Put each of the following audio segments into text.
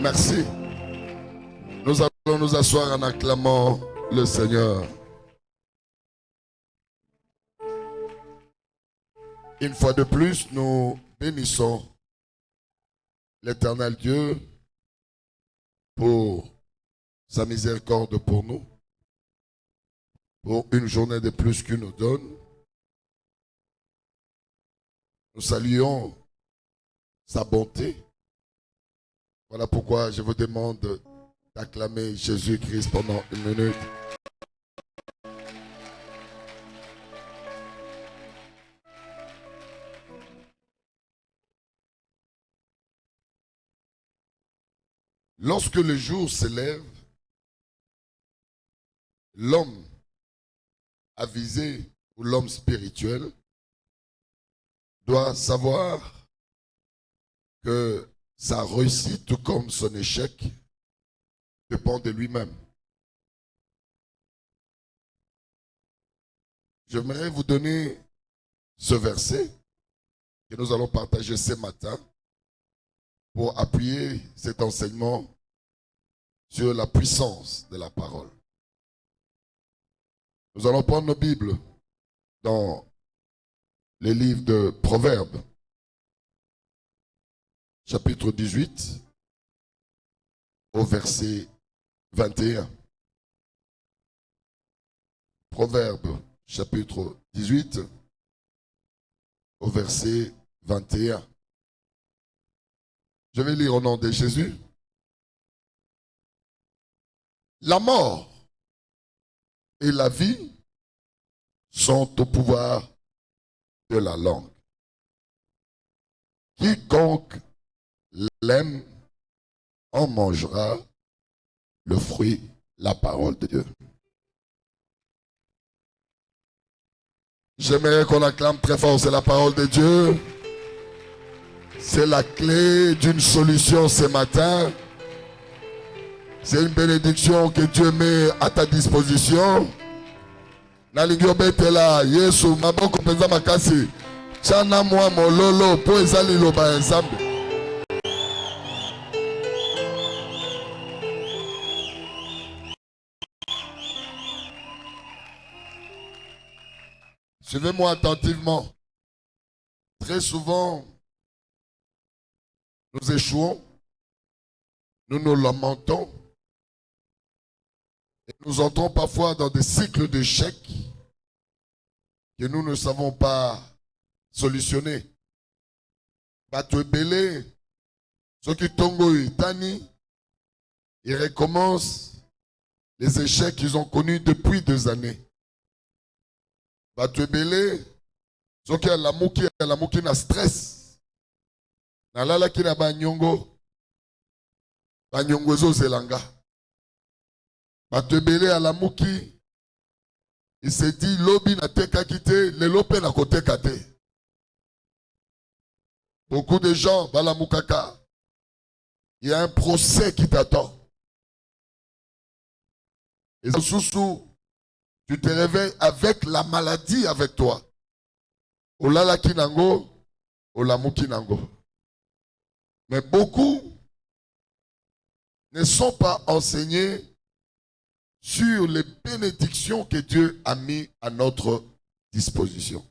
Merci. Nous allons nous asseoir en acclamant le Seigneur. Une fois de plus, nous bénissons l'Éternel Dieu pour sa miséricorde pour nous, pour une journée de plus qu'il nous donne. Nous saluons sa bonté. Voilà pourquoi je vous demande d'acclamer Jésus-Christ pendant une minute. Lorsque le jour se lève, l'homme avisé ou l'homme spirituel doit savoir que sa réussite, tout comme son échec, dépend de lui-même. J'aimerais vous donner ce verset que nous allons partager ce matin pour appuyer cet enseignement sur la puissance de la parole. Nous allons prendre nos Bibles dans les livres de Proverbes, chapitre 18, au verset 21. Proverbes, chapitre 18, au verset 21. Je vais lire au nom de Jésus. La mort et la vie sont au pouvoir de la langue. Quiconque l'aime en mangera le fruit, la parole de Dieu. J'aimerais qu'on acclame très fort, c'est la parole de Dieu. C'est la clé d'une solution ce matin. C'est une bénédiction que Dieu met à ta disposition. Nalingi obetela Yesu maboko penza makasi. Chana mwa mololo po ezali loba nzambe. Suivez-moi attentivement. Très souvent, nous échouons, nous nous lamentons, et nous entrons parfois dans des cycles d'échecs que nous ne savons pas solutionner. Batouebele, ceux qui tongo itani, ils recommencent les échecs qu'ils ont connus depuis des années. Batouebele, ceux qui ont la mouki na stress. Nalala ki na banyongo zo zelanga. Batouebele à la mouki. Il se dit, lobi na teka kite, le lope na kote kate. Beaucoup de gens, bala moukaka, il y a un procès qui t'attend. Et sous tu te réveilles avec la maladie avec toi. Olala kinango, olamu kinango. Mais beaucoup ne sont pas enseignés sur les bénédictions que Dieu a mis à notre disposition.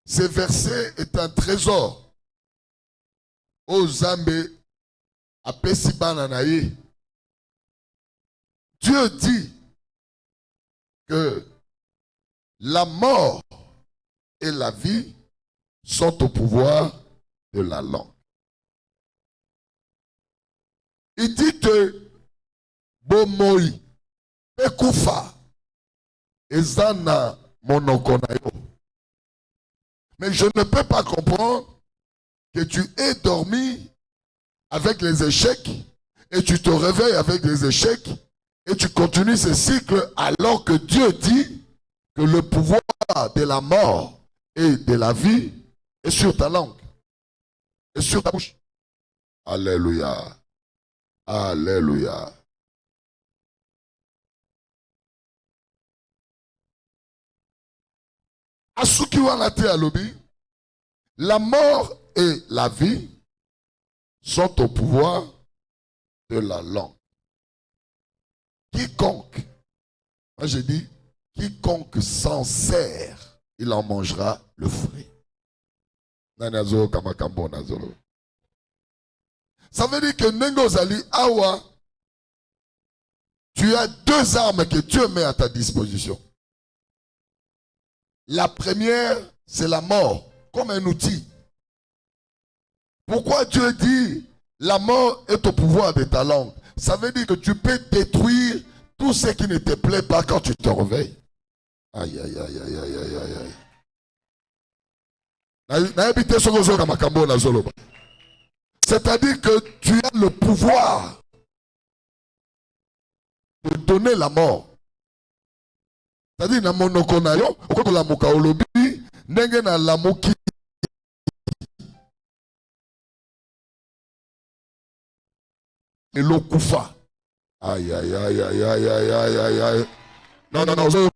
Ce verset est un trésor. O Zambé, à Pesibananaye. Dieu dit que la mort et la vie sont au pouvoir de la langue. Il dit que Bomoi, Pekufa, Ezana Monokonayo. Mais je ne peux pas comprendre que tu aies dormi avec les échecs et tu te réveilles avec les échecs et tu continues ce cycle alors que Dieu dit que le pouvoir de la mort et de la vie est sur ta langue, est sur ta bouche. Alléluia. Alléluia. Asuki wana te alobi, la mort et la vie sont au pouvoir de la langue. Quiconque, moi j'ai dit, quiconque s'en sert, il en mangera le fruit. Ça veut dire que Nengozali Awa, tu as deux armes que Dieu met à ta disposition. La première, c'est la mort, comme un outil. Pourquoi Dieu dit la mort est au pouvoir de ta langue? Ça veut dire que tu peux détruire tout ce qui ne te plaît pas quand tu te réveilles. Aïe, aïe, aïe, aïe, aïe, aïe, aïe, aïe. C'est-à-dire que tu as le pouvoir de donner la mort. C'est-à-dire na monoko na yo, okola moka olobi, ndenge na lamuki. Et l'okufa. Aïe, aïe, aïe, aïe, aïe, aïe, aïe, aïe, aïe. Non, non, non.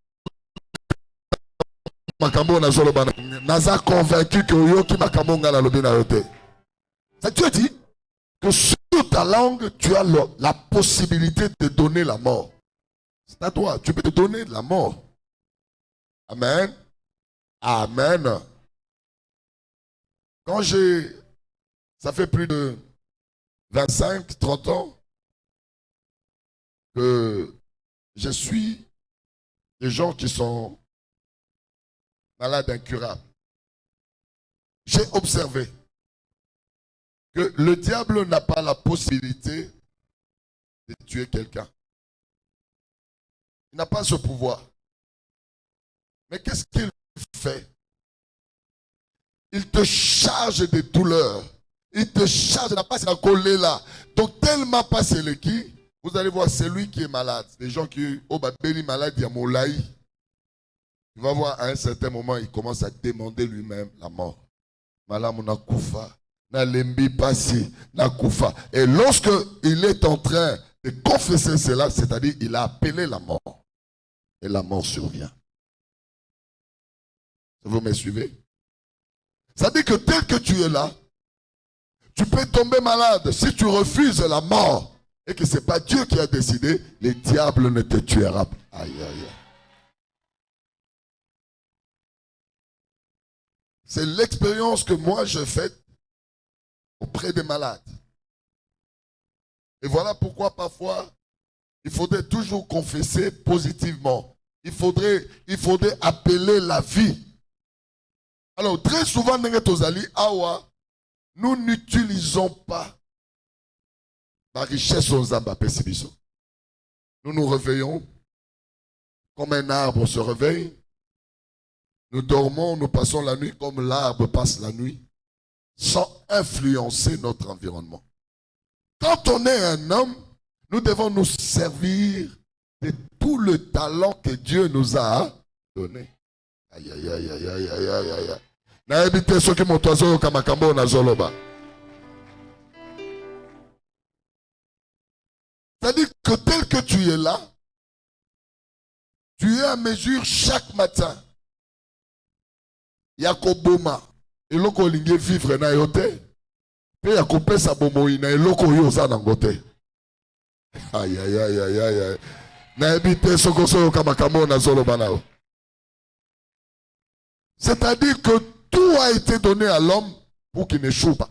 Makambo na zolo bana. Naza convaincu que yoki makambo ngala lobi na yote. Ça Dieu dit que sur ta langue, tu as la possibilité de donner la mort. C'est à toi, tu peux te donner la mort. Amen. Amen. Quand ça fait plus de 25, 30 ans que je suis des gens qui sont malades incurables. J'ai observé que le diable n'a pas la possibilité de tuer quelqu'un. Il n'a pas ce pouvoir. Mais qu'est-ce qu'il fait? Il te charge de douleurs. Il te charge de la passe à coller là. Donc tellement passé le qui, vous allez voir celui qui est malade. Les gens qui ont béni malade, il y a Moulaï. Tu vas voir à un certain moment, il commence à demander lui-même la mort. Malam na kufa, na lembi pasi, na kufa. Et lorsque il est en train de confesser cela, c'est-à-dire il a appelé la mort. Et la mort survient. Vous me suivez? Ça dit que tel que tu es là, tu peux tomber malade. Si tu refuses la mort et que ce n'est pas Dieu qui a décidé, le diable ne te tuera pas. Aïe, aïe, aïe. C'est l'expérience que moi j'ai faite auprès des malades. Et voilà pourquoi parfois, il faudrait toujours confesser positivement. Il faudrait appeler la vie. Alors, très souvent, nous n'utilisons pas la richesse aux Zambapé Sibiso. Nous nous réveillons comme un arbre se réveille. Nous dormons, nous passons la nuit comme l'arbre passe la nuit, sans influencer notre environnement. Quand on est un homme, nous devons nous servir de tout le talent que Dieu nous a donné. Aïe, aïe, aïe, aïe, aïe, aïe, aïe, aïe. C'est-à-dire que tel que tu es là, tu es à mesure chaque matin. Yakoboma, eloko olingi vivre na yote, pe yakopesa bomoi na eloko oyo oza nango te. Aïe, aïe, aïe, aïe, aïe, aïe. Na ebite sokoso kamakambo na zolo banao. C'est-à-dire que tout a été donné à l'homme pour qu'il n'échoue pas.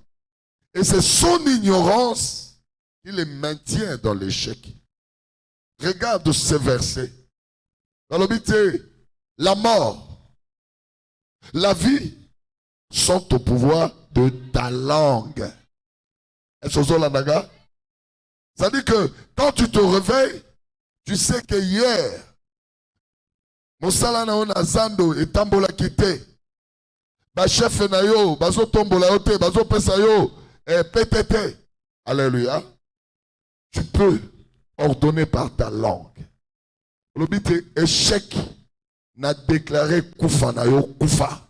Et c'est son ignorance qui le maintient dans l'échec. Regarde ce verset. Dans le but, la mort, la vie sont au pouvoir de ta langue. Est-ce que la naga? Ça dit que quand tu te réveilles, tu sais que hier, Mosala na ona zando et tambola kite. Ba chef na yo, bazo tombola yote, bazo pesa yo, PTT. Alléluia. Tu peux ordonner par ta langue. Le but est échec. N'a déclaré koufa na yo koufa.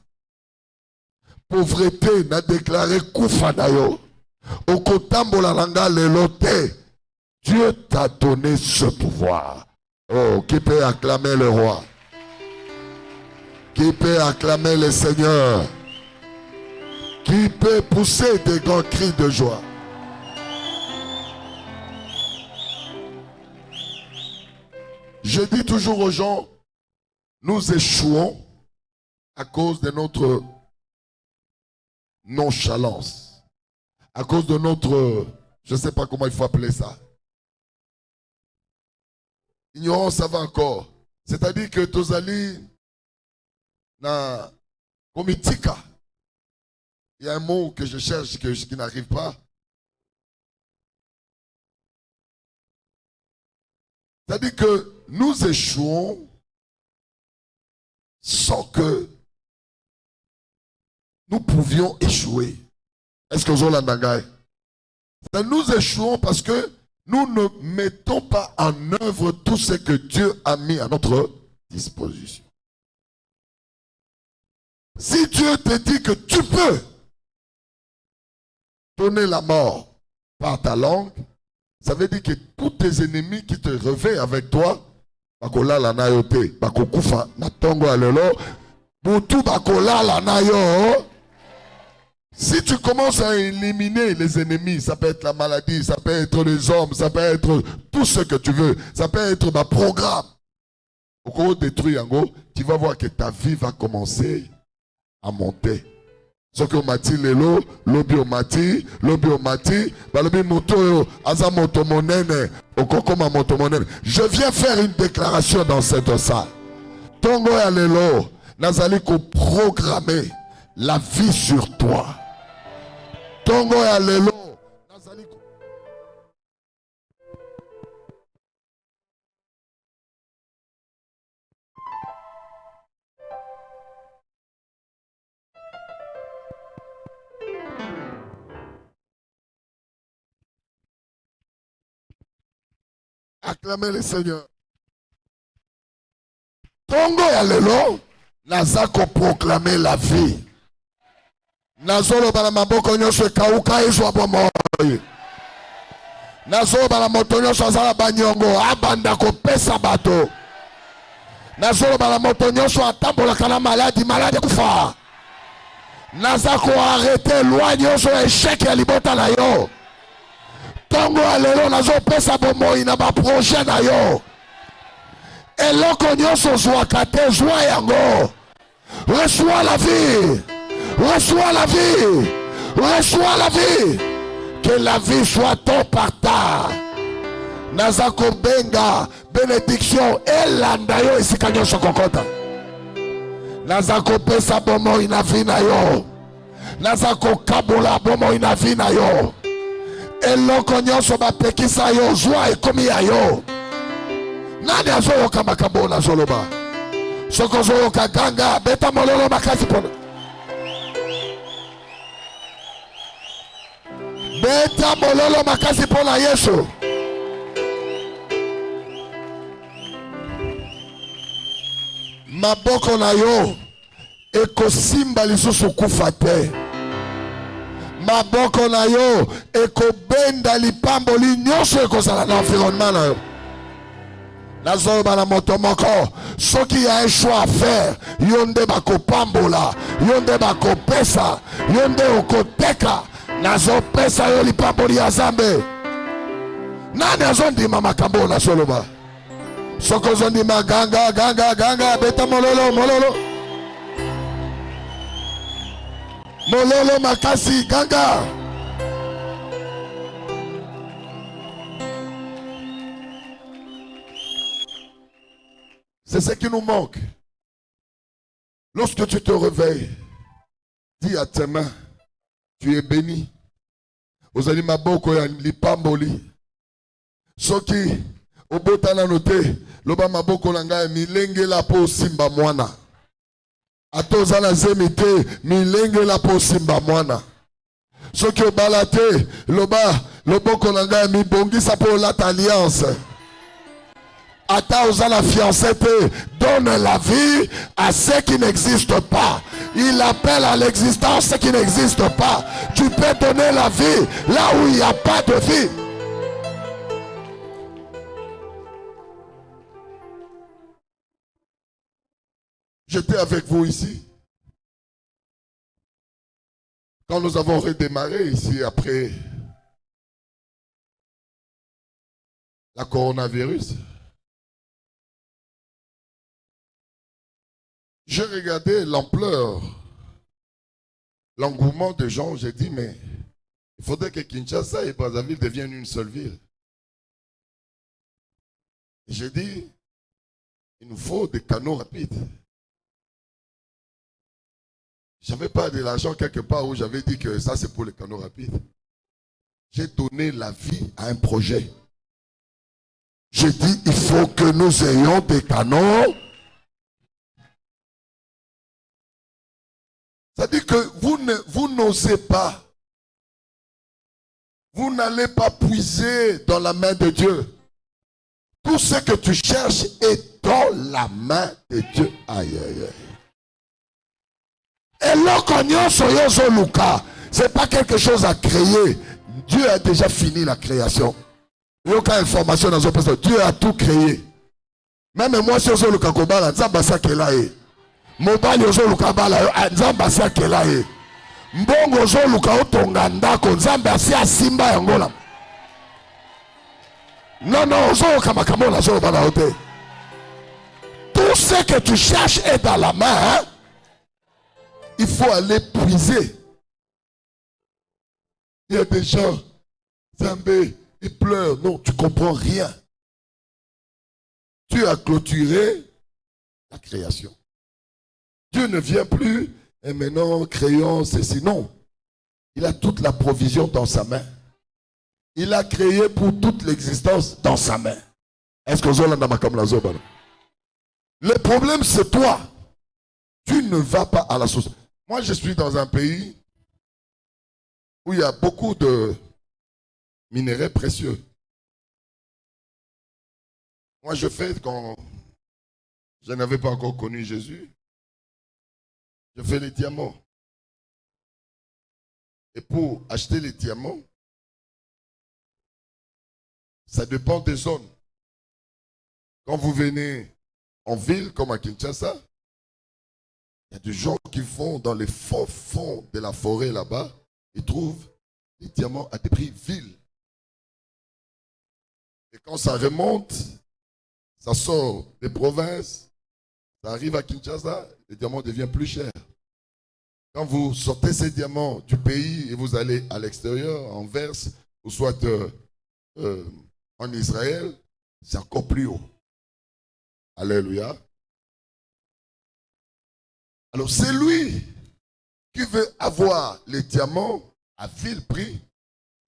Pauvreté n'a déclaré koufa na yo. Okotambola langa lelote. Dieu t'a donné ce pouvoir. Oh, qui peut acclamer le roi? Qui peut acclamer le Seigneur? Qui peut pousser des grands cris de joie? Je dis toujours aux gens, nous échouons à cause de notre nonchalance, à cause de notre, je ne sais pas comment il faut appeler ça. Ignorance, ça va encore. C'est-à-dire que Tozali, na komitika, il y a un mot que je cherche qui n'arrive pas. C'est-à-dire que nous échouons sans que nous pouvions échouer. Est-ce que vous avez l'endangay? Nous échouons parce que nous ne mettons pas en œuvre tout ce que Dieu a mis à notre disposition. Si Dieu te dit que tu peux donner la mort par ta langue, ça veut dire que tous tes ennemis qui te réveillent avec toi, bakolala na yo te, bakokufa na tongo alelo, butu bakolala na yo. Si tu commences à éliminer les ennemis, ça peut être la maladie, ça peut être les hommes, ça peut être tout ce que tu veux, ça peut être ma programme. Au détruit en gros, tu vas voir que ta vie va commencer à monter. Ce que mati lelo, lobi o mati, balobi moto aza moto monene, okokoma moto monene. Je viens faire une déclaration dans cette salle. Tongo ya lelo, nazali ko programmer la vie sur toi. Tongo ya lelo, nazali ko acclamer le Seigneur. Tongo ya lelo, nazako proclamer la vie. Nazolo bala maboko nyosho kauka izwa bomoi. Nazolo bala moto nyosho azala banyongo abanda ko pesa bato. Nazolo bala moto nyosho atambola kana malade kufa. Nazako arrêter loi nyosho échec ya libota na yo. Tongo alelo nazo pesa bomoi na ba projet na yo. Eloko nyosho zwaka te zwa yango. Reçois la vie. Reçois la vie. Reçois la vie. Que la vie soit ton partage. Nazako benga bénédiction elanda yo esika nyonso kokota. Nazako pesa bomo ina vie na yo. Nazako kabola bomo ina vie na yo. Eloko nyonso bapekisa yo zwa ekomi ya yo. Nani azoyoka makambo na zoloba? Soko zoyoka ganga beta mololo makasi pona. Beta mololo makasi pona Yesu. Maboko na yo ekosimba lisusu kufa te. Maboko na yo ekobenda lipamboli nyonso ekozala na environnement na yo. Nazoloba na moto moko soki ya un choix à faire, yonde bakopambola, yonde bakopesa, yonde okoteka. Nazo pesa yo lipamboli ya Zambe. Nani azondima makambo na soloba? Soko zondima ganga beta mololo. Mololo makasi ganga. C'est ce qui nous manque. Lorsque tu te réveilles, dis à tes mains, tu es béni. Ozali maboko ya lipamboli. Soki obotana note loba maboko na ngai milenge la po simba mwana. Atoza na zemite milenge la po simba mwana. Soki obalate loba loboko na ngai mi bongisa po la alliance. Ata oza la fiancée donne la vie à ce qui n'existe pas. Il appelle à l'existence ce qui n'existe pas. Tu peux donner la vie là où il n'y a pas de vie. J'étais avec vous ici. Quand nous avons redémarré ici après la coronavirus. j'ai regardé l'ampleur, l'engouement des gens. J'ai dit, mais il faudrait que Kinshasa et Brazzaville deviennent une seule ville. J'ai dit, il nous faut des canaux rapides. Je n'avais pas de l'argent quelque part où j'avais dit que ça c'est pour les canaux rapides. J'ai donné la vie à un projet. J'ai dit, il faut que nous ayons des canaux. C'est-à-dire que vous n'osez pas. Vous n'allez pas puiser dans la main de Dieu. Tout ce que tu cherches est dans la main de Dieu. Aïe, aïe, aïe. Et l'okonyo soyozo luka, c'est pas quelque chose à créer. Dieu a déjà fini la création. Il y a aucune information dans une personne. Dieu a tout créé. Même moi, si je luka kobala, nzambasa kelae. Mobali ozo luka bala, nzambasa kelae. Mbongo ozo luka otonga ndako, nzambasa simba yangola. Non, non, ozo kamakamona ozo bala ote. Tout ce que tu cherches est dans la main. Hein? Il faut aller puiser. Il y a des gens, Zambé, ils pleurent. Non, tu ne comprends rien. Tu as clôturé la création. Dieu ne vient plus et maintenant créons ceci. Non. Il a toute la provision dans sa main. Il a créé pour toute l'existence dans sa main. Est-ce que vous avez la le problème, c'est toi. Tu ne vas pas à la source. Moi, je suis dans un pays où il y a beaucoup de minéraux précieux. Moi, je fais quand je n'avais pas encore connu Jésus, je fais les diamants. Et pour acheter les diamants, ça dépend des zones. Quand vous venez en ville, comme à Kinshasa, il y a des gens qui vont dans les fonds de la forêt là-bas, ils trouvent des diamants à des prix vils. Et quand ça remonte, ça sort des provinces, ça arrive à Kinshasa, les diamants deviennent plus chers. Quand vous sortez ces diamants du pays et vous allez à l'extérieur, en Verse, ou soit en Israël, c'est encore plus haut. Alléluia. Alors c'est lui qui veut avoir les diamants à vil prix,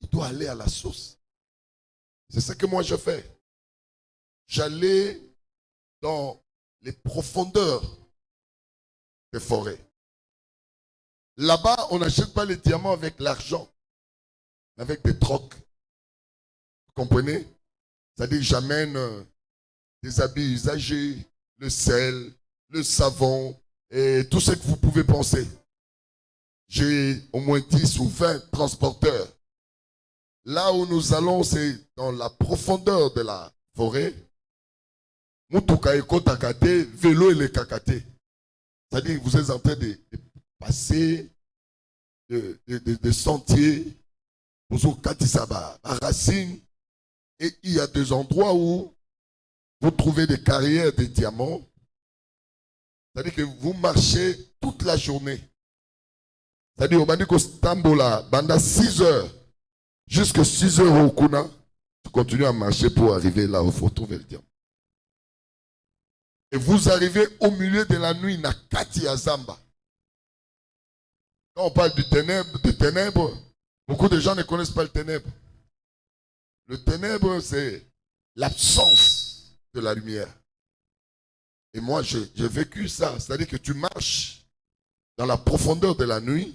il doit aller à la source. C'est ce que moi je fais. J'allais dans les profondeurs des forêts. Là-bas, on n'achète pas les diamants avec l'argent, mais avec des trocs. Vous comprenez? C'est-à-dire j'amène des habits usagés, le sel, le savon, et tout ce que vous pouvez penser. J'ai au moins 10 ou 20 transporteurs. Là où nous allons, c'est dans la profondeur de la forêt. Mutuka eko takate, vélo et le kakate. C'est-à-dire que vous êtes en train de passer des sentiers, pour katisaba, à racine. Et il y a des endroits où vous trouvez des carrières de diamants. C'est-à-dire que vous marchez toute la journée. C'est-à-dire, au Bandiko Stambola, banda 6 heures, jusqu'à 6 heures au Kuna, tu continues à marcher pour arriver là où il faut trouver le diamant. Et vous arrivez au milieu de la nuit, na Kati Azamba. Quand on parle de ténèbres, beaucoup de gens ne connaissent pas le ténèbre. Le ténèbre, c'est l'absence de la lumière. Et moi, j'ai vécu ça. C'est-à-dire que tu marches dans la profondeur de la nuit.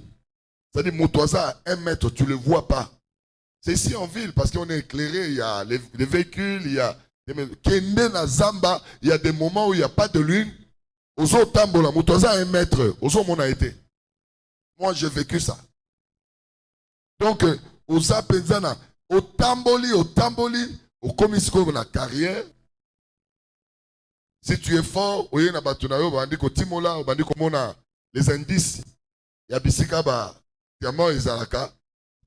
C'est-à-dire, mon toisa à 1 mètre, tu ne le vois pas. C'est ici en ville, parce qu'on est éclairé, il y a les véhicules, il y a Kende na Zamba, il y a des moments où il n'y a pas de lune. Ozo Tambola, mon toisa à 1 mètre, Ozo mon a été. Moi, j'ai vécu ça. Donc, Oza Penzana, au Tamboli, au Komisko, la carrière. Si tu es fort, oye na batunayo, bandi ko timola, bandi ko mona les indices. Ya bisika ba diamant ezalaka.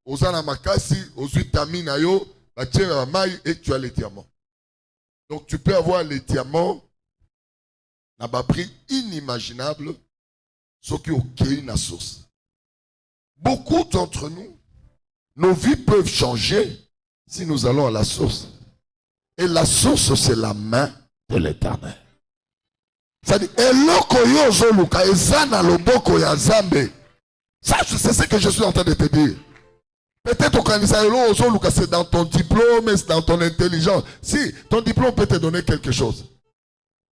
Ozana makasi, ozui tamina yo, ba tiens mai et tu as les diamants. Donc tu peux avoir les diamants à bas prix inimaginable ce qui est une source. Beaucoup d'entre nous, nos vies peuvent changer si nous allons à la source. Et la source, c'est la main de l'Éternel. C'est-à-dire, ça, c'est ce que je suis en train de te dire. Peut-être que c'est dans ton diplôme, c'est dans ton intelligence. Si, ton diplôme peut te donner quelque chose.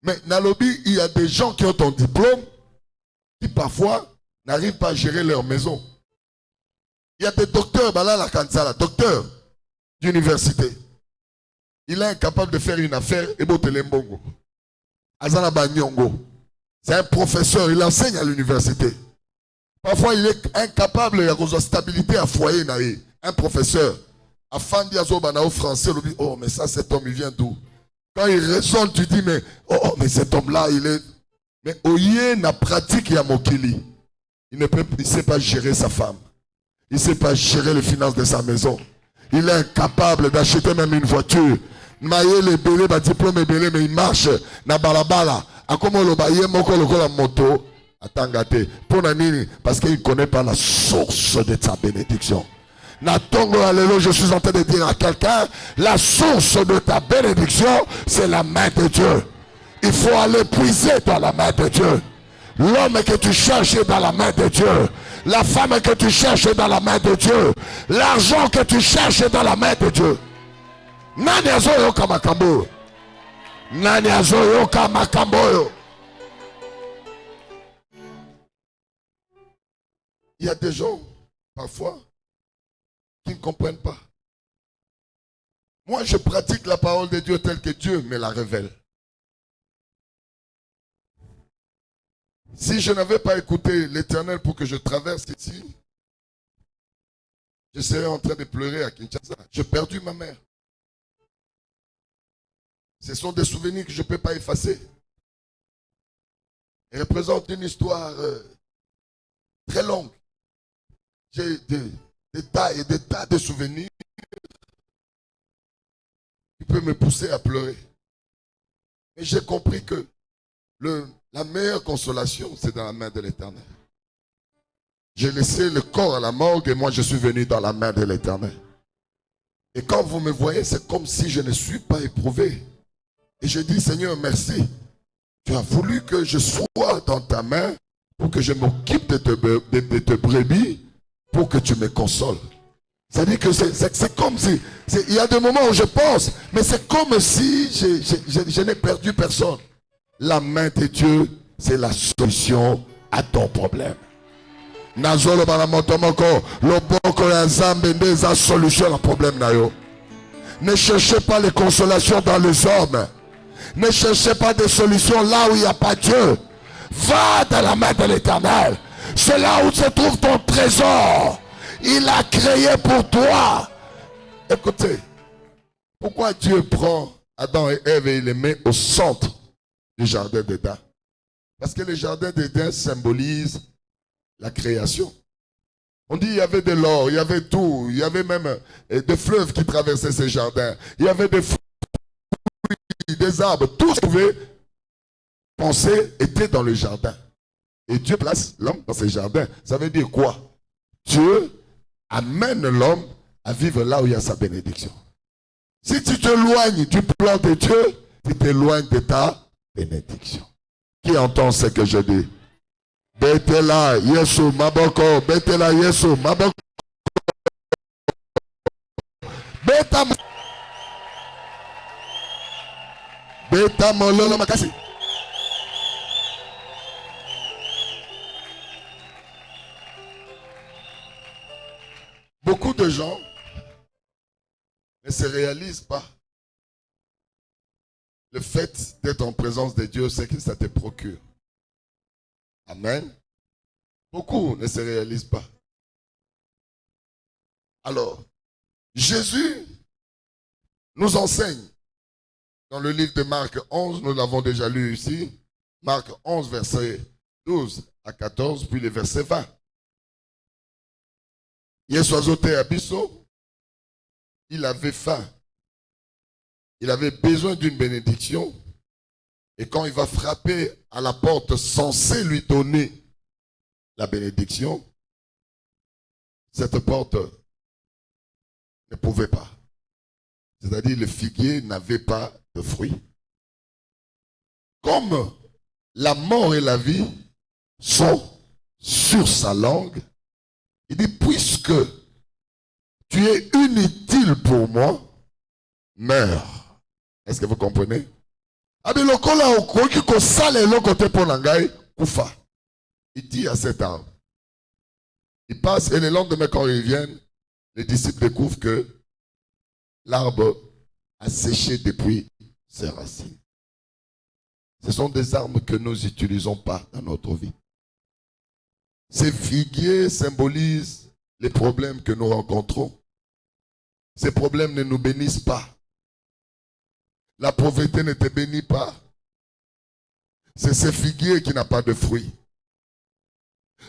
Mais Nalobi, il y a des gens qui ont ton diplôme qui parfois n'arrivent pas à gérer leur maison. Il y a des docteurs, Balala Kansala, docteur d'université. Il est incapable de faire une affaire et Botelembongo. Azana Banyongo. C'est un professeur, il enseigne à l'université. Parfois, il est incapable de stabilité à foyer. Un professeur, à Fandi Azobana au français, il dit, oh, mais ça, cet homme, il vient d'où? Quand il raisonne, tu dis, mais, oh, mais cet homme-là, il est. Mais Oye n'a pratique Yamokili. Il ne sait pas gérer sa femme. Il ne sait pas gérer les finances de sa maison. Il est incapable d'acheter même une voiture. Maye le belé, ba diplôme est belé, mais il marche. Na balabala. A comment le baye, moko le la moto. Attangate. Pour Nanini, parce qu'il ne connaît pas la source de sa bénédiction. Natongo, alléluia, je suis en train de dire à quelqu'un, la source de ta bénédiction, c'est la main de Dieu. Il faut aller puiser dans la main de Dieu. L'homme que tu cherches est dans la main de Dieu. La femme que tu cherches est dans la main de Dieu. L'argent que tu cherches est dans la main de Dieu. Nani azoyo kamakambo. Nani azoyo kamakambo. Il y a des gens, parfois, qui ne comprennent pas. Moi, je pratique la parole de Dieu telle que Dieu me la révèle. Si je n'avais pas écouté l'Éternel pour que je traverse ici, je serais en train de pleurer à Kinshasa. J'ai perdu ma mère. Ce sont des souvenirs que je ne peux pas effacer. Ils représentent une histoire très longue. J'ai des tas et des tas de souvenirs qui peuvent me pousser à pleurer. Mais j'ai compris que la meilleure consolation, c'est dans la main de l'Éternel. J'ai laissé le corps à la morgue et moi je suis venu dans la main de l'Éternel. Et quand vous me voyez, c'est comme si je ne suis pas éprouvé. Et je dis, Seigneur, merci. Tu as voulu que je sois dans ta main pour que je m'occupe de tes brebis, pour que tu me consoles. C'est-à-dire que c'est comme si, il y a des moments où je pense, mais c'est comme si je n'ai perdu personne. La main de Dieu, c'est la solution à ton problème. Nazolo banamotomoko, loboko ya Nzambe ndeza solution à problème nayo. Ne cherchez pas les consolations dans les hommes. Ne cherchez pas des solutions là où il n'y a pas Dieu. Va dans la main de l'Éternel. C'est là où se trouve ton trésor. Il a créé pour toi. Écoutez, pourquoi Dieu prend Adam et Ève et il les met au centre du jardin d'Éden? Parce que le jardin d'Éden symbolise la création. On dit qu'il y avait de l'or, il y avait tout, il y avait même des fleuves qui traversaient ces jardins. Il y avait des fruits, des arbres, tout ce que vous pouvez penser était dans le jardin. Et Dieu place l'homme dans ce jardin. Ça veut dire quoi? Dieu amène l'homme à vivre là où il y a sa bénédiction. Si tu t'éloignes du plan de Dieu, tu t'éloignes de ta bénédiction. Qui entend ce que je dis? Betela Yesu Maboko, Betela Yesu Maboko. Beta Beta Mololo Makasi. Beaucoup de gens ne se réalisent pas le fait d'être en présence de Dieu, c'est que ça te procure. Amen. Beaucoup ne se réalisent pas. Alors, Jésus nous enseigne dans le livre de Marc 11, nous l'avons déjà lu ici, Marc 11, verset 12 à 14, puis le verset 20. Yesu azote abisso, il avait faim. Il avait besoin d'une bénédiction. Et quand il va frapper à la porte censée lui donner la bénédiction, cette porte ne pouvait pas. C'est-à-dire le figuier n'avait pas de fruits. Comme la mort et la vie sont sur sa langue, il dit, puisque tu es inutile pour moi, meurs. Est-ce que vous comprenez? Il dit à cet arbre. Il passe et le lendemain quand ils viennent, les disciples découvrent que l'arbre a séché depuis ses racines. Ce sont des arbres que nous n'utilisons pas dans notre vie. Ces figuiers symbolisent les problèmes que nous rencontrons. Ces problèmes ne nous bénissent pas. La pauvreté ne te bénit pas. C'est ces figuiers qui n'ont pas de fruits.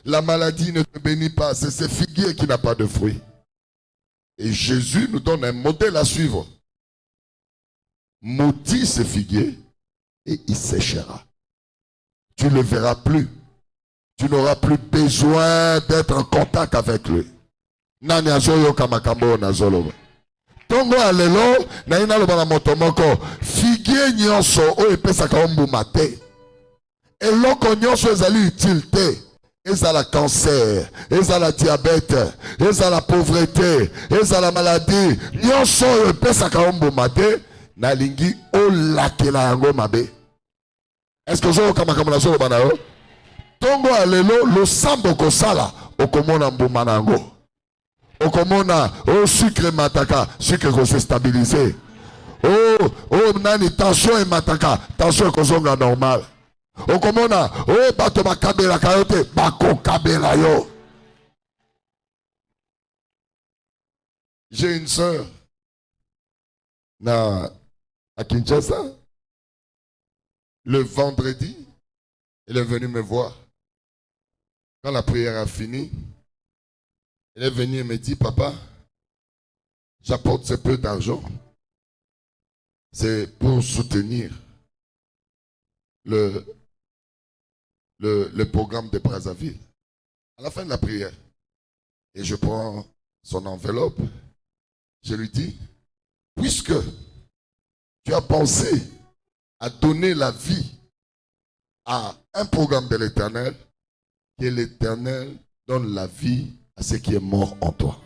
La maladie ne te bénit pas. C'est ces figuiers qui n'ont pas de fruits. Et Jésus nous donne un modèle à suivre. Maudis ce figuier et il séchera. Tu ne le verras plus. Tu n'auras plus besoin d'être en contact avec lui. Nani azoyo kamakambo nazoloba. Tongo alelo na ina loba na motomoko figuier nyonso o epesaka mbuma te. Eloko nyonso ezali utile te. Ezala cancer, ezala diabète, ezala pauvreté, ezala maladie. Nyonso o epesaka mbuma te na lingi o lakela yango mabe. Est-ce que zo kamakambo nazoloba na yo? Tongo alelo lo sambo kosala okomona mbuma nango. Okomona o sucre mataka, sucre ko se stabiliser. Oh nani tension e mataka, tension ko zonga normal. Okomona bato bakabela kayote bako kabela yo. J'ai une sœur à Kinshasa. Le vendredi, elle est venue me voir. Quand la prière a fini, elle est venue et me dit, papa, j'apporte ce peu d'argent. C'est pour soutenir le programme de Brazzaville. À la fin de la prière, et je prends son enveloppe, je lui dis, puisque tu as pensé à donner la vie à un programme de l'Éternel, que l'Éternel donne la vie à ce qui est mort en toi.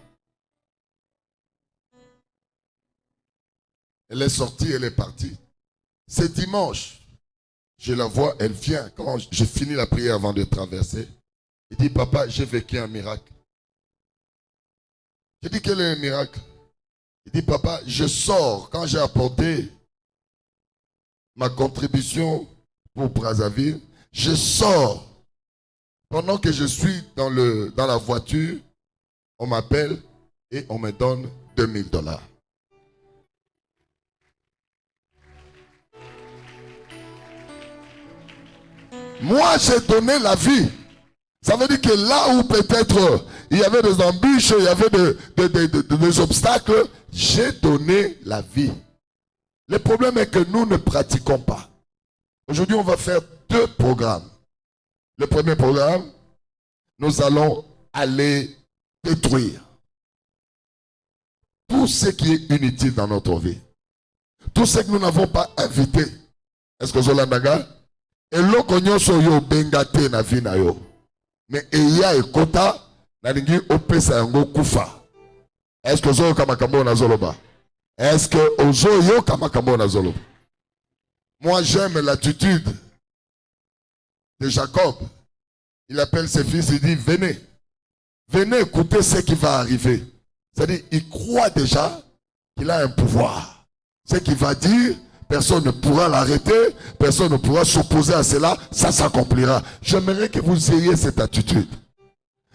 Elle est sortie, elle est partie. C'est dimanche. Je la vois, elle vient. Quand j'ai fini la prière avant de traverser, il dit, papa, j'ai vécu un miracle. Je dis, quel est le miracle? Il dit, papa, je sors. Quand j'ai apporté ma contribution pour Brazzaville, je sors. Pendant que je suis dans la voiture, on m'appelle et on me donne $2000. Moi, j'ai donné la vie. Ça veut dire que là où peut-être il y avait des embûches, il y avait des obstacles, j'ai donné la vie. Le problème est que nous ne pratiquons pas. Aujourd'hui, on va faire 2 programmes. Le premier programme, nous allons aller détruire tout ce qui est inutile dans notre vie. Tout ce que nous n'avons pas invité. Est-ce que Zolandaga? Et l'okonyoso yo bengate na vie na yo. Mais eya ekota na lingi opesa yango kufa. Est-ce que Zoyo kamakambo na zoloba? Est-ce que Ozoyo kamakambo na zoloba? Moi j'aime l'attitude de Jacob. Il appelle ses fils, il dit, venez. Venez écouter ce qui va arriver. C'est-à-dire, il croit déjà qu'il a un pouvoir. Ce qu'il va dire, personne ne pourra l'arrêter, personne ne pourra s'opposer à cela, ça s'accomplira. J'aimerais que vous ayez cette attitude.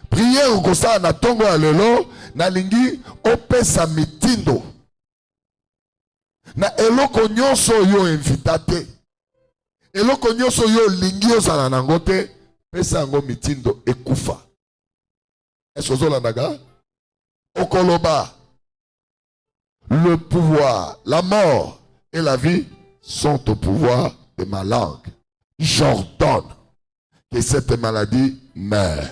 Priez au Kosa na tongo alelo, na lingi opesa mitindo. Na eloko nyonso yo invitate. Eloko nyonso yo lingi ozala nango te, pesa yango mitindo ekufa. Est-ce que Zolandaga? Okoloba, le pouvoir, la mort et la vie sont au pouvoir de ma langue. J'ordonne que cette maladie meure.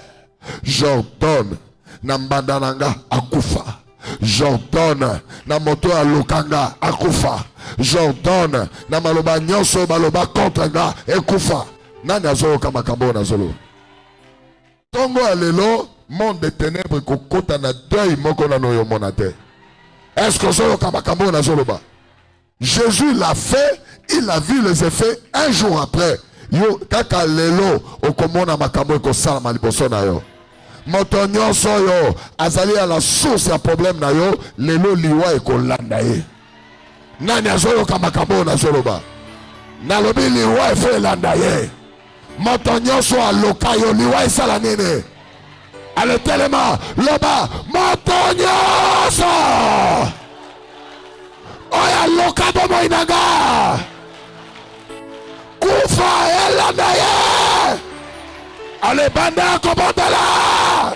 J'ordonne na mbandananga akufa. J'ordonne na moto ya lokanga akufa. J'ordonne na maloba nyonso baloba contre nga ekufa. Nani azoyoka makambo na zolo. Tongo alelo monde des ténèbres kokota na deuil moko na noyo monate. Est-ce que ozoyoka makambo na zolo ba? Jésus l'a fait, il a vu les effets un jour après. Yo kaka lelo okomona makambo ekosala maliboso na yo. Moto nyonso yo azali à la source ya problème na yo, lelo liwa ekolanda ye. Nani azoyoka makambo na zoloba? Nalobi liwa efo elanda ye. Moto nyonso aloka yo liwa esala nini? Ale telema loba moto nyonso oya loka bomo inaga kufa elanda ye. Ale banda kobondela.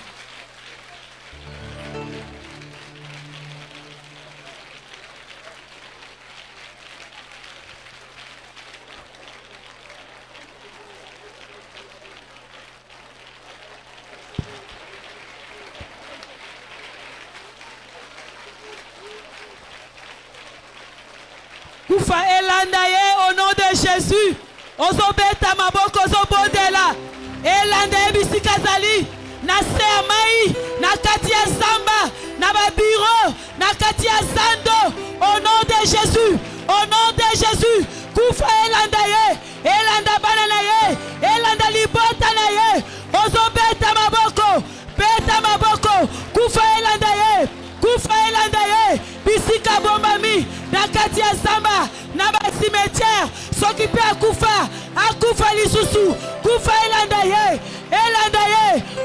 Kufa elanda ye au nom de Jésus. Ozobeta maboko ozobondela. Elanda ye bisika zali. Na sermai, na kati ya samba, na babiro, na kati ya zando. Au nom de Jésus. Au nom de Jésus. Kufa elanda ye. Elanda banana ye. Elanda libota na ye. Ozobeta maboko. Beta maboko. Kufa elanda ye. Kufa elanda ye. Bisika bombami. Na kati ya samba, na ba cimetière, s'occuper à Kufa lisusu, Kufa elanda ye,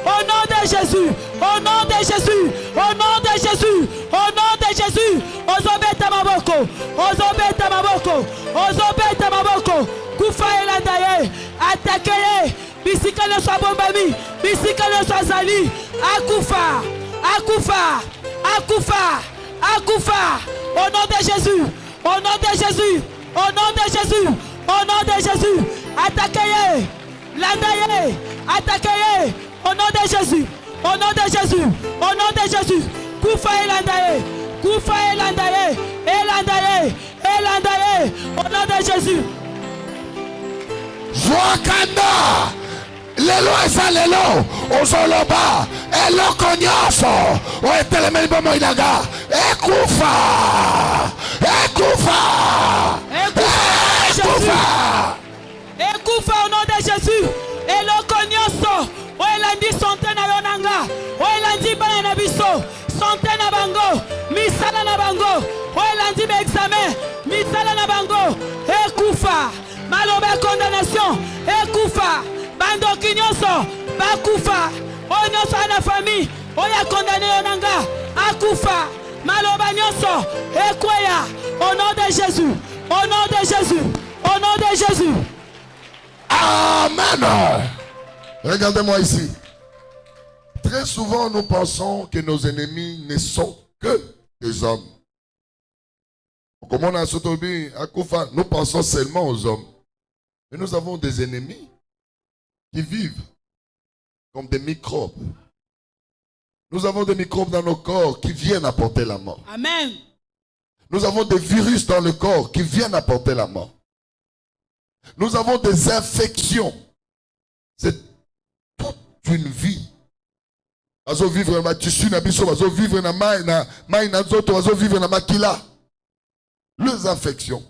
au nom de Jésus, au nom de Jésus, au nom de Jésus, au nom de Jésus, ozobeta maboko, ozobeta maboko, ozobeta maboko, Kufa elanda ye, attaquez-les, bisika ne soit bombami, bisika ne soit zali, Akufa, au nom de Jésus, au nom de Jésus, au nom de Jésus, au nom de Jésus, attaquez-les, landaye, attaquez-les, au nom de Jésus, au nom de Jésus, au nom de Jésus, Kufa elandaye, au nom de Jésus. Joakanda, lelo eza lelo, ozoloba, eloko nyonso, oetelemeli bomo inaga, ekufa, Ekufa au nom de Jésus. Eloko nyonso, oelandi santé na yonanga, oelandi bana na biso, santé na bango, misala na bango, oelandi be examen, misala na bango, ekufa, maloba condamnation, ekufa, bandoki nyonso, bakufa, oyo nyonso na famille, oya condamné yonanga, akufa, maloba nyonso, ekweya, au nom de Jésus, au nom de Jésus, au nom de Jésus. Amen. Regardez-moi ici. Très souvent, nous pensons que nos ennemis ne sont que des hommes. Comme on a Sotobi, à Koufa, nous pensons seulement aux hommes. Mais nous avons des ennemis qui vivent comme des microbes. Nous avons des microbes dans nos corps qui viennent apporter la mort. Amen. Nous avons des virus dans le corps qui viennent apporter la mort. Nous avons des infections. C'est toute une vie. Azo vivre na tissu na biso, azo vivre na mai na zoto, azo vivre na makila. Les infections.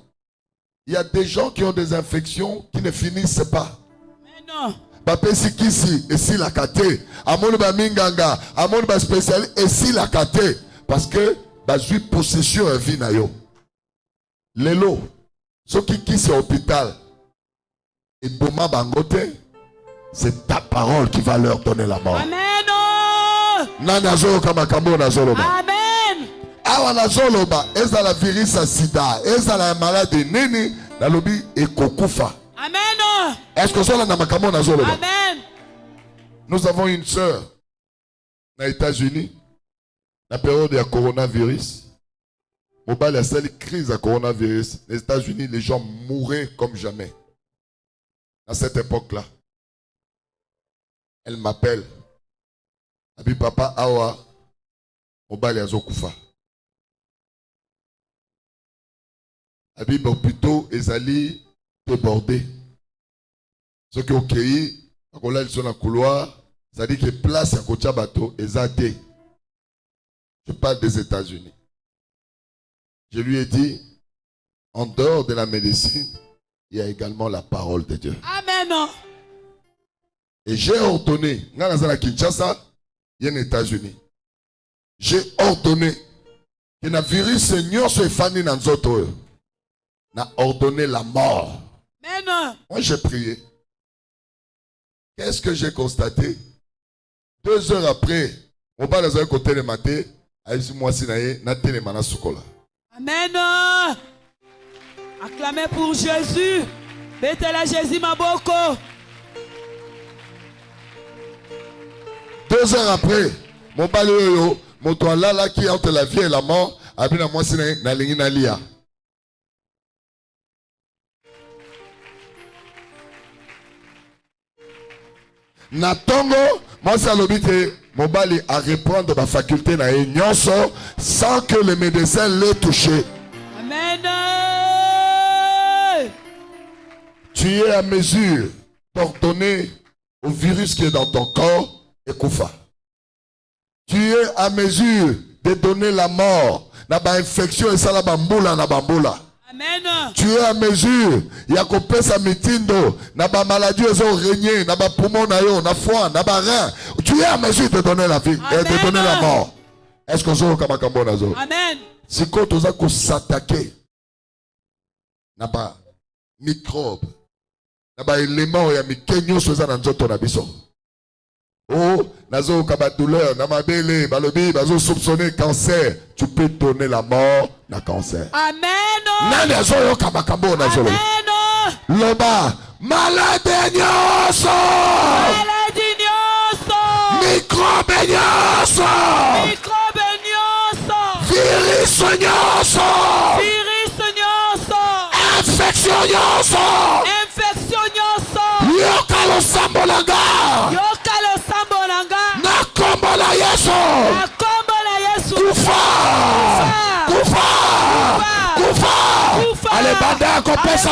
Il y a des gens qui ont des infections qui ne finissent pas. Mais non. Papa sikisi et si la kate, amoni ba minganga, amoni ba spécialiste et si la kate parce que ba jui possession vie na yo. Lelo, ceux qui sont au hôpital et boma bangote, c'est ta parole qui va leur donner la mort. Amen. Nanazo kama kambo nazoloba. Amen. Awa nazoloba, eza la virus à sida, eza la maladie nini, nalobi ekokufa. Amen. Est-ce que cela n'a pas kambo nazoloba? Amen. Nous avons une sœur aux États-Unis, la période du coronavirus. Mobile a celle crise à coronavirus. Les États-Unis, les gens mouraient comme jamais. À cette époque-là, elle m'appelle. Abi papa awa mobali azokufa. Abi hôpitaux ezali débordé. Ce qui est OK, akola ils sont dans couloir, ça dit que place à kocha bateau ezate. Je parle des États-Unis. Je lui ai dit, en dehors de la médecine, il y a également la parole de Dieu. Amen. Et j'ai ordonné, dans Kinshasa, il y a les États-Unis. J'ai ordonné que le virus Seigneur soit fani dans notre n'a ordonné la mort. Amen. Moi j'ai prié. Qu'est-ce que j'ai constaté? 2 heures après, on va dans un côté le matin, moi si na télé mana sukola. Amen. Acclamez pour Jésus. Bêtez-la Jésus Maboko. 2 heures après, mon balé mon toit là qui est entre la vie et la mort, abina moi si na lingi na lia. Na tongo, moi c'est l'obité, mon balé à reprendre ma faculté na nyonso sans que le médecin l'ait touché. Amen. Tu es à mesure d'ordonner au virus qui est dans ton corps et koufa. Tu es à mesure de donner la mort. Na ba infection et ça la bamboula na bamboula. Amen. Tu es à mesure, il y a coupé sa mitindo, na ba maladie ils ont régné, na ba poumon na yo, na foie, na ba rein. Tu es à mesure de donner la vie, et de donner la mort. Est-ce que vous avez comme nazo? Amen. Si quand on a s'attaquer, na ba microbe, na ba élément ya mikenyo soza na nzoto na biso. Oh, nazo kaba douleur, na mabele, balobi, bazo soupçonner cancer. Tu peux donner la mort na cancer. Amen. Nani azo yo kaba kambo na zolo. Amen. Loba, malade nyoso. Maladie nyoso. Microbe nyoso. Microbe nyoso. Virus nyoso. Virus nyoso. Infection nyoso. Infection nyoso. Yoka lo sambo langa. Yoka lo sambo langa. Na kombo la Yesu. Na kombo la Yesu. Kufa. Kufa. Kufa. Ale banda ko pesa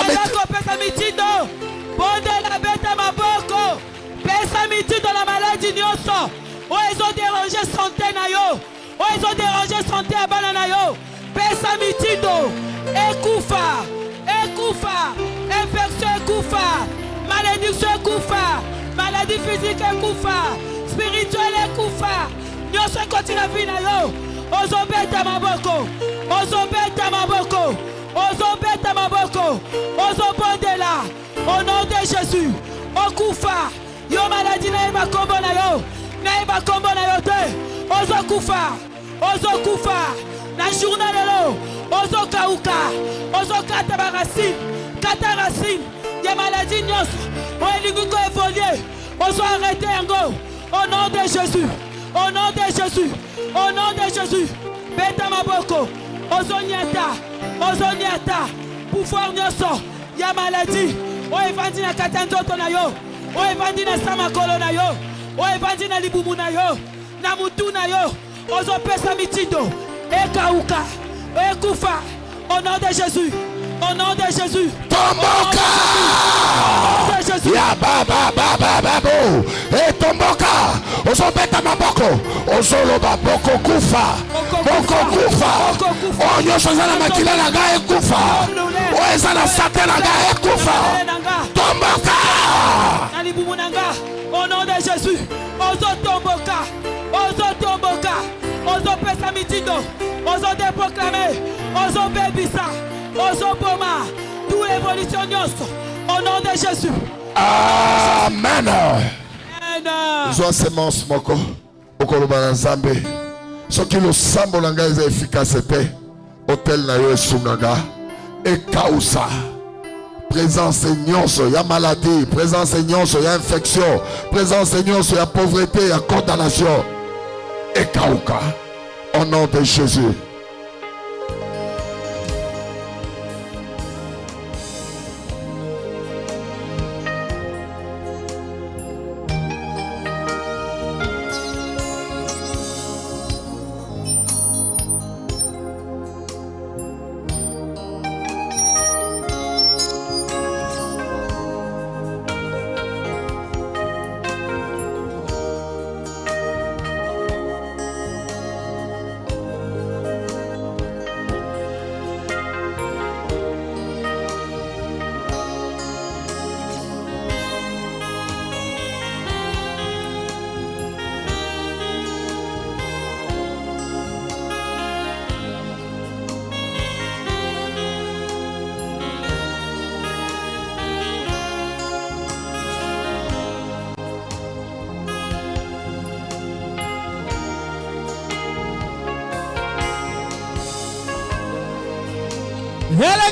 mitindo. Bonde la bête maboko. Pesa mitindo la maladie nyoso. Oh, ils ont dérangé santé na yo. Oh, ils ont dérangé santé à bana na yo. Pesa mitindo. Ekufa. Ekufa. Infection ekufa. Malédiction ekufa. Maladie physique ekufa. Spirituelle ekufa. Nyoso continue la vie na yo. Ozobeta maboko. Ozobeta maboko. Ozobeta maboko. Ozobondela. Au nom de Jésus. Okufa. Yo maladie na iba kombo na yo. Na iba kombo na yo te. Ozokufa. Ozokufa. Na journée lelo. Ozokauka. Ozokata barasine. Kata racine. Ya maladie nyonso. O elingi ko évoluer. Ozo arrêter yango. Au nom de Jésus. Au nom de Jésus. Au nom de Jésus. Beta maboko. Ozonyata. Ozonyata. Pouvoir nyonso. Ya maladie. O evandi na kata nzoto na yo. O evandi na samakolo na yo. O evandi na libumu na yo. Na mutu na yo. Ozopesa mitindo. Ekauka. Ekufa. Au nom de Jésus. Au nom de Jésus. Tomboka. Ya baba baba babo. E tomboka. Ozobeta maboko. Ozoloba boko kufa. Boko kufa. Onyo shozana makila na ga ekufa. Oeza na sate na ga ekufa. Tomboka. Au nom de Jésus. Ozo tomboka. Ozo tomboka. Ozo pesa mitindo. Ozo déproclamer. Ozo bebisa. Ozo boma. Tout évolution nyoso. Au nom de Jésus. Amen. Amen. Zoa semence moko. Okoloba na Nzambe. Soki lo sambo na ngai eza efficacité. Hôtel na yo esungaga. Ekausa. Présence nyonso ya maladie. Présence nyonso ya infection. Présence nyonso ya pauvreté, ya condamnation. Ekauka. Au nom de Jésus.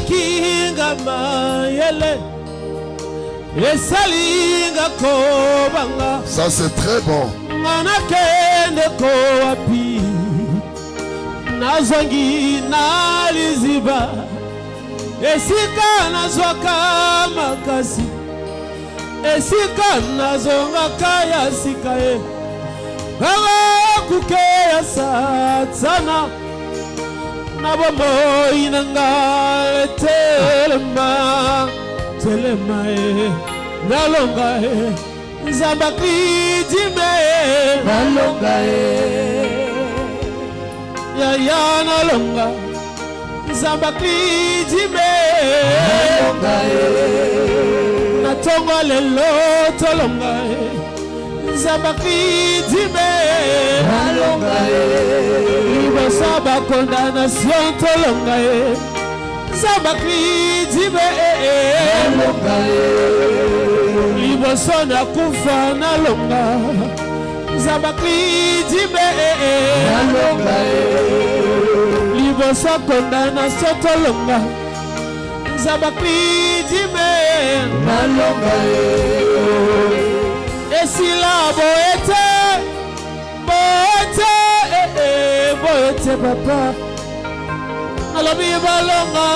Kinga mayele esalinga kobanga. Ça c'est très bon. Manakende ko wapi nazwangi naliziba esika nazwaka makasi esika nazonga kaya sikae kawa kukeya satsana nabomoyi nanga telema telema nalonga Nzamba klijime nalonga ya nalonga Nzamba klijime nalonga natonga lelo tolonga Nzamba klijime nalonga ibosaba condamnation tolonga Nzamba klijime nalonga liboso na kufa nalonga Nzamba klijime nalonga liboso condamnation tolonga Nzamba klijime nalonga esila boete boete papa nalobi balonga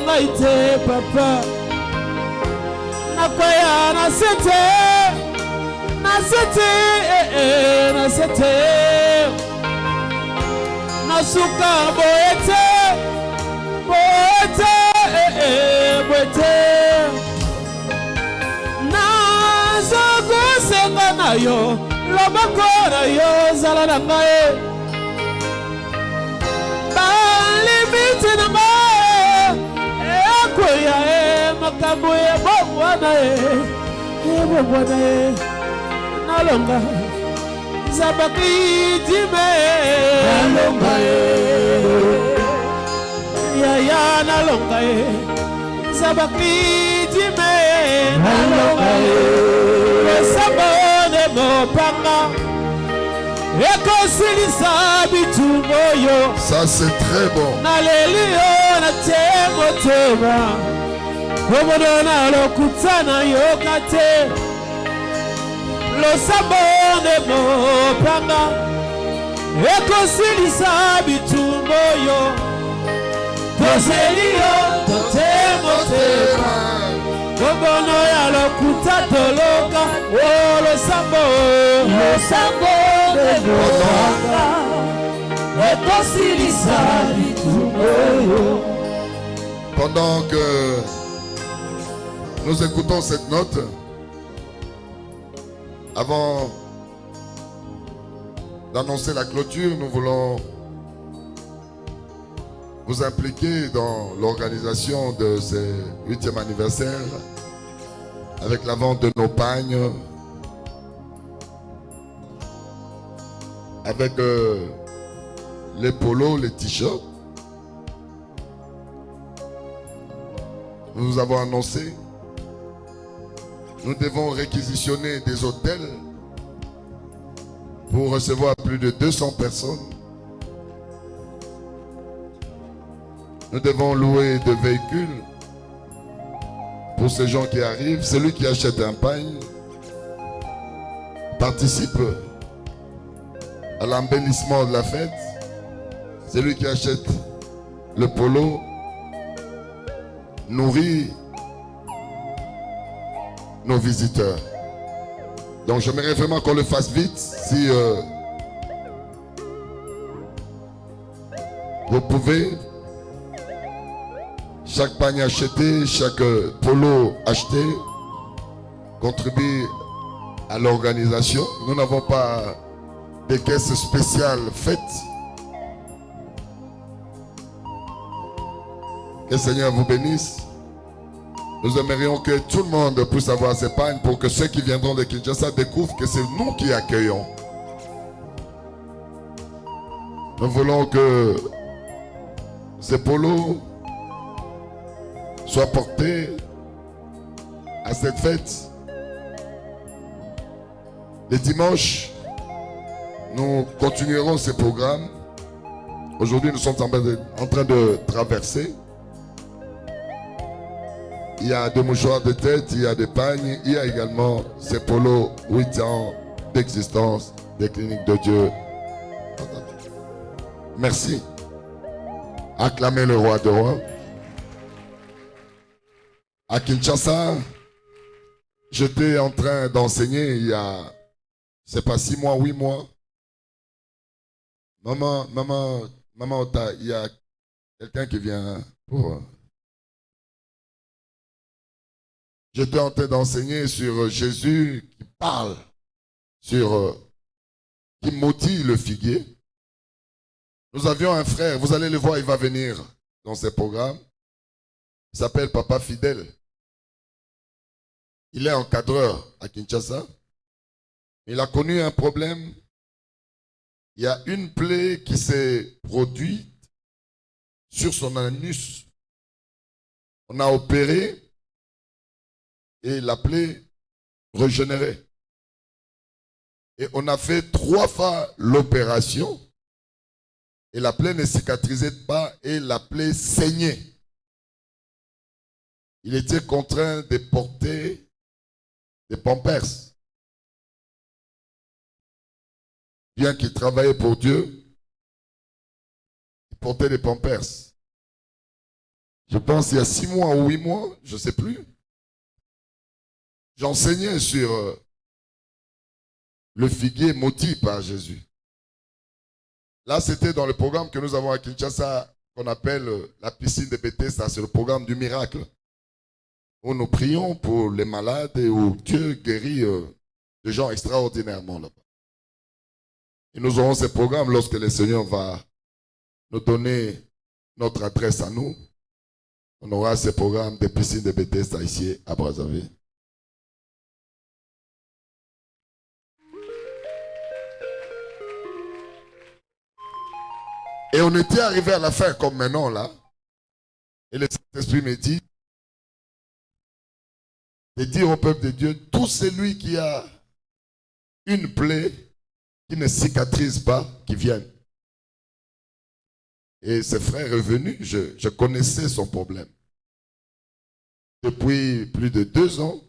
ngaite papa nakwaya nasete nasuka boete nazokusenga nayo loboko nayo zala na ngai balimiti na ngai makambo ya bongwana nalonga Nzamba klijime nalonga ya nalonga Nzamba klijime nalonga sabone mopanga ekosilisa bitumboyo. Ça c'est très bon. Nalelio na temotema Omodona lokutana yokate Lo sabone mopanga ekosilisa bitumboyo Toselio totemotema Omodono ya lokuta toloka Lo sabone mopanga ekosilisa bitumboyo. Pendant que nous écoutons cette note, avant d'annoncer la clôture, nous voulons vous impliquer dans l'organisation de ce 8e anniversaire avec la vente de nos pagnes, avec les polos, les t-shirts. Nous avons annoncé, nous devons réquisitionner des hôtels pour recevoir plus de 200 personnes. Nous devons louer des véhicules pour ces gens qui arrivent. Celui qui achète un pain participe à l'embellissement de la fête. Celui qui achète le polo nourrit nos visiteurs. Donc j'aimerais vraiment qu'on le fasse vite. Si vous pouvez, chaque panier acheté, chaque polo acheté contribue à l'organisation. Nous n'avons pas de caisses spéciales faites. Que le Seigneur vous bénisse. Nous aimerions que tout le monde puisse avoir ses pagnes pour que ceux qui viendront de Kinshasa découvrent que c'est nous qui accueillons. Nous voulons que ces polos soient portés à cette fête. Les dimanches, nous continuerons ces programmes Aujourd'hui, nous sommes en train de traverser. Il y a des mouchoirs de tête, il y a des pagnes, il y a également ces polos 8 ans d'existence des cliniques de Dieu. Merci. Acclamez le roi de rois. À Kinshasa, j'étais en train d'enseigner il y a, c'est pas 6 mois, 8 mois. Maman, il y a quelqu'un qui vient pour... J'étais en train d'enseigner sur Jésus qui parle, sur qui maudit le figuier. Nous avions un frère, vous allez le voir, il va venir dans ces programmes. Il s'appelle Papa Fidèle. Il est encadreur à Kinshasa. Il a connu un problème. Il y a une plaie qui s'est produite sur son anus. On a opéré et la plaie régénérait. Et on a fait 3 fois l'opération et la plaie ne cicatrisait pas et la plaie saignait. Il était contraint de porter des pampers. Bien qu'il travaillait pour Dieu, il portait des pampers. Je pense il y a 6 mois ou 8 mois, je ne sais plus. J'enseignais sur le figuier maudit par Jésus. Là, c'était dans le programme que nous avons à Kinshasa, qu'on appelle la piscine de Bethesda, c'est le programme du miracle. Où nous prions pour les malades et où Dieu guérit des gens extraordinairement là-bas. Et nous aurons ce programme lorsque le Seigneur va nous donner notre adresse à nous. On aura ce programme de piscine de Bethesda ici à Brazzaville. Et on était arrivé à la fin comme maintenant là. Et le Saint-Esprit me dit de dire au peuple de Dieu, tout celui qui a une plaie qui ne cicatrise pas, qui vienne. Et ce frère est venu, je connaissais son problème. Depuis plus de 2 ans,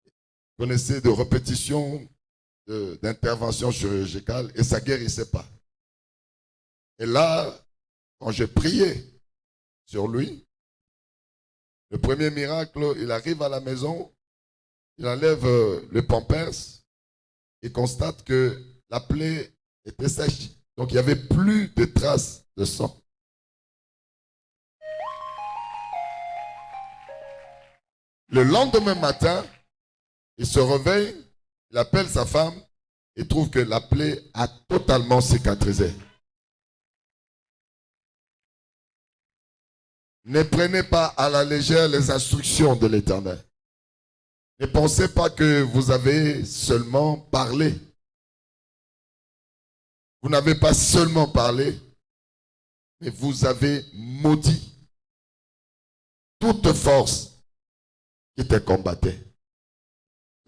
je connaissais de répétitions d'interventions chirurgicales et ça ne guérissait pas. Et là, quand j'ai prié sur lui, le premier miracle, il arrive à la maison, il enlève le pampers, il constate que la plaie était sèche. Donc il n'y avait plus de traces de sang. Le lendemain matin, il se réveille, il appelle sa femme et trouve que la plaie a totalement cicatrisé. Ne prenez pas à la légère les instructions de l'Éternel. Ne pensez pas que vous avez seulement parlé. Vous n'avez pas seulement parlé, mais vous avez maudit toute force qui te combattait.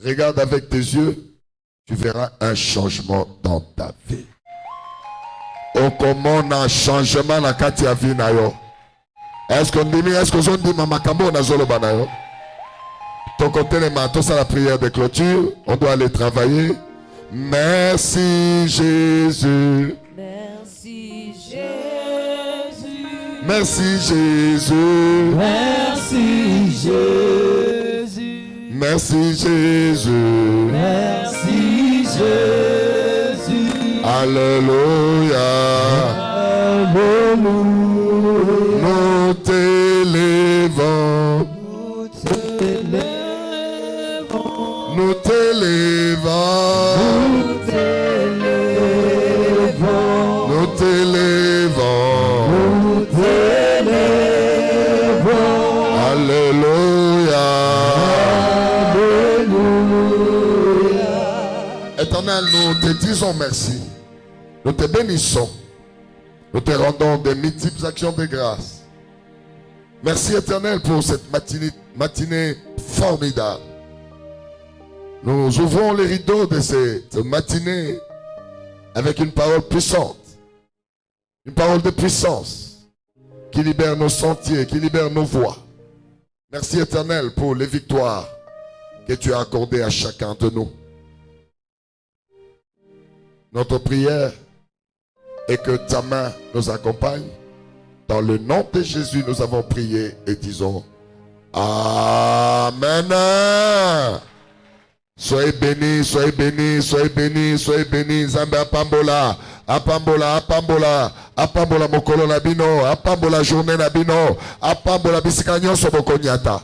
Regarde avec tes yeux, tu verras un changement dans ta vie. Oh, comment on a un changement dans ta vie, Nayo. Est-ce qu'on dit Mamakambo Nazolo Banayo? Ton côté les mains, ça la prière de clôture, on doit aller travailler. Merci Jésus. Merci Jésus. Merci Jésus. Merci Jésus. Merci Jésus. Merci Jésus. Alléluia. Alléluia. Nous t'élevons. Nous t'élèvons. Nous t'élevons. Nous t'élèvons. Nous t'élevons. Nous t'élèvons. Alléluia. Alléluia. Éternel, nous te disons merci. Nous te bénissons. Nous te rendons des multiples actions de grâce. Merci Éternel pour cette matinée formidable. Nous ouvrons les rideaux de cette matinée avec une parole puissante. Une parole de puissance qui libère nos sentiers, qui libère nos voies. Merci Éternel pour les victoires que tu as accordées à chacun de nous. Notre prière est que ta main nous accompagne. Dans le nom de Jésus, nous avons prié et disons Amen. Soyez bénis, soyez bénis, soyez bénis, soyez bénis. Zambé apambola, apambola, apambola, apambola mokolo nabino, apambola journée nabino, apambola bisikanyo sobokonyata.